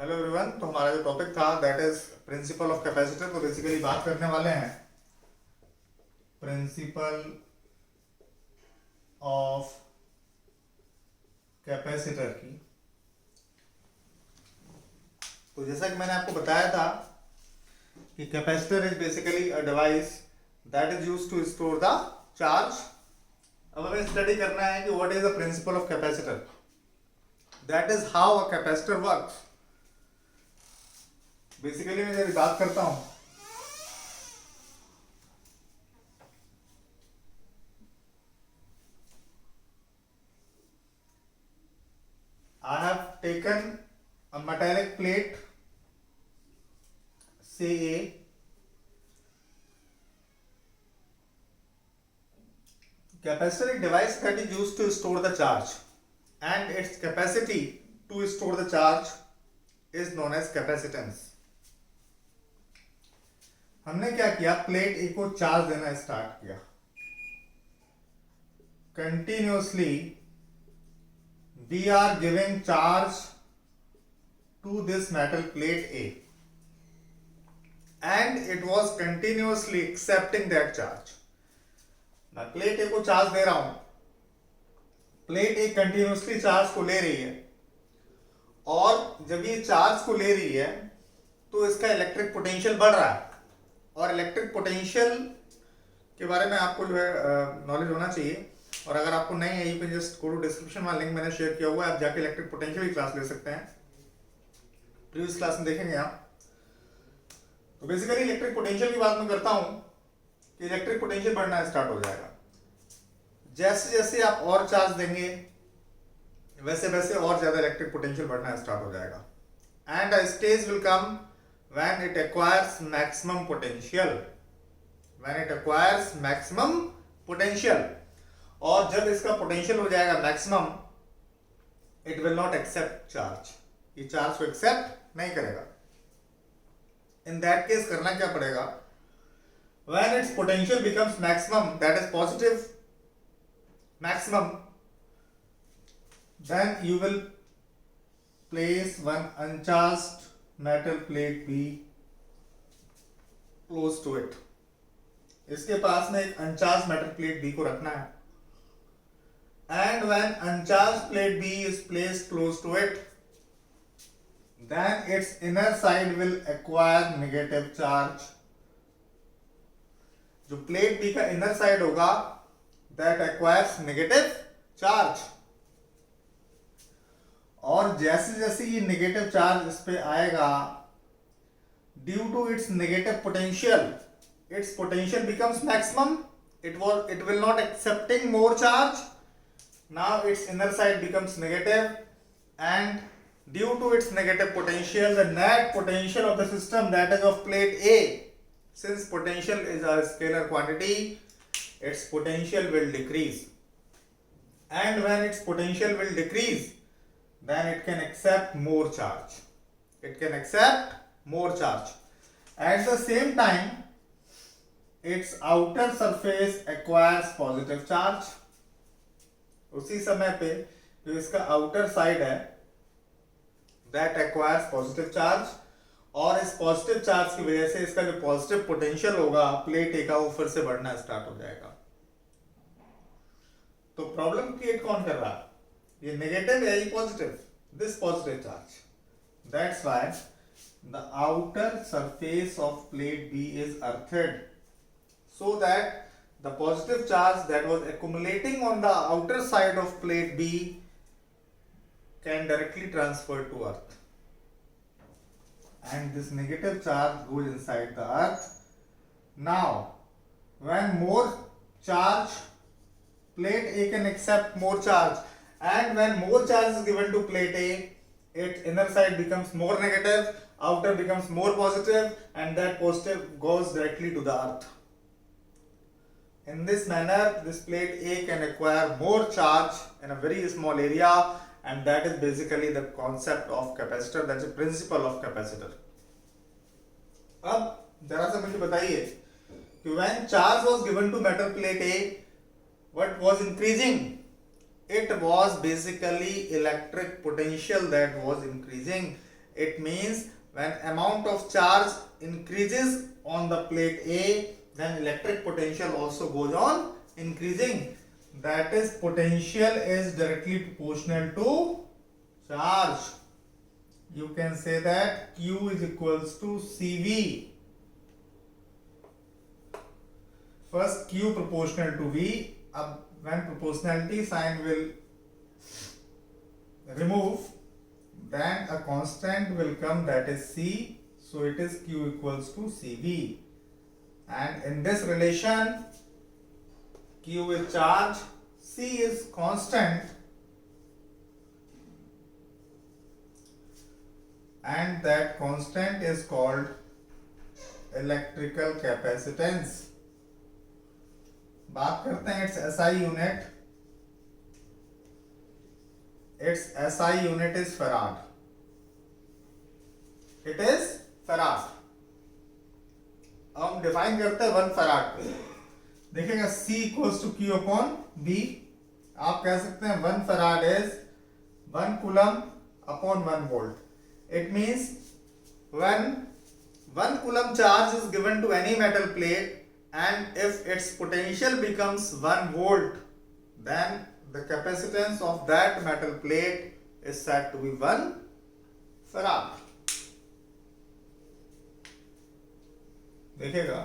Hello everyone. तो हमारा जो टॉपिक था that is principal of capacitor. तो बेसिकली बात करने वाले हैं प्रिंसिपल ऑफ कैपेसिटर की। तो जैसा कि मैंने आपको बताया था कि capacitor is basically a device that is used to store the charge. अब हमें स्टडी करना है कि what is the principle of capacitor, that is how a capacitor works. Basically मैं जब बात करता हूं I have taken a metallic plate, say A, capacitor is a device that is used to store the charge and its capacity to store the charge is known as capacitance. हमने क्या किया, plate ए को charge देना start किया continuously. We are giving charge to this metal plate A and it was continuously accepting that charge. मैं plate ए को charge दे रहा हूं, प्लेट ए कंटिन्यूसली चार्ज को ले रही है और जब ये चार्ज को ले रही है तो इसका इलेक्ट्रिक पोटेंशियल बढ़ रहा है। और इलेक्ट्रिक पोटेंशियल के बारे में आपको जो है नॉलेज होना चाहिए। और अगर आपको नहीं है, you can just go to description में लिंक मैंने शेयर किया हुआ है, आप जाके इलेक्ट्रिक पोटेंशियल की क्लास ले सकते हैं, प्रीवियस क्लास में देखेंगे आप। तो बेसिकली इलेक्ट्रिक पोटेंशियल की बात मैं करता हूं कि इलेक्ट्रिक पोटेंशियल बढ़ना स्टार्ट हो जाएगा। जैसे जैसे आप और चार्ज देंगे वैसे वैसे और ज्यादा इलेक्ट्रिक पोटेंशियल बढ़ना स्टार्ट हो जाएगा। And a stage will come when it acquires maximum potential, when it acquires maximum potential. और जब इसका पोटेंशियल हो जाएगा maximum, it will not accept charge, ये चार्ज को एक्सेप्ट नहीं करेगा। इन दैट केस करना क्या पड़ेगा, when its potential becomes maximum, that is positive maximum, then you will place one uncharged metal plate B close to it. इसके पास में एक uncharged metal plate B को रखना है। And when uncharged plate B is placed close to it, then its inner side will acquire negative charge. जो plate B का inner side होगा that acquires negative charge। और जैसे जैसे ये नेगेटिव चार्ज इस पे आएगा, due to its negative potential, its potential becomes maximum, it will not accepting more charge. Now its inner side becomes negative and due to its negative potential, the net potential of the system, that is of plate A, since potential is a scalar quantity, its potential will decrease. And when its potential will decrease, then it can accept more charge. It can accept more charge. At the same time, its outer surface acquires positive charge. उसी समय पे जो इसका outer side है that acquires positive charge, और इस positive charge की वजह से इसका जो पॉजिटिव पोटेंशियल होगा प्लेट ए का वो फिर से बढ़ना स्टार्ट हो जाएगा। तो प्रॉब्लम क्रिएट कौन कर रहा है, ये नेगेटिव या ये positive, this positive charge. That's why the outer surface of plate B is earthed so that the positive charge that was accumulating on the outer side of plate B can directly transfer to earth, and this negative charge goes inside the earth. Now when more charge, plate A can accept more charge, and when more charge is given to plate A, its inner side becomes more negative, outer becomes more positive, and that positive goes directly to the earth. In this manner, this plate A can acquire more charge in a very small area, and that is basically the concept of capacitor, that's the principle of capacitor. अब जरा सा मुझे बताइए कि when charge was given to metal plate A, what was increasing? It was basically electric potential that was increasing, It means when amount of charge increases on the plate A, then electric potential also goes on increasing. That is, potential is directly proportional to charge. You can say that Q is equals to CV. First Q proportional to V. When proportionality sign will remove, then a constant will come, that is C. So it is Q equals to CV. And in this relation, Q is charge, C is constant, and that constant is called electrical capacitance. बात करते हैं its SI unit. Its SI unit is farad. It is farad. अब हम define करते हैं 1 farad पे. देखिएगा C equals to Q upon B. आप कह सकते हैं 1 farad is 1 coulomb upon 1 volt. It means when 1 coulomb charge is given to any metal plate, and if its potential becomes 1 volt, then the capacitance of that metal plate is said to be 1 farad. देखिएगा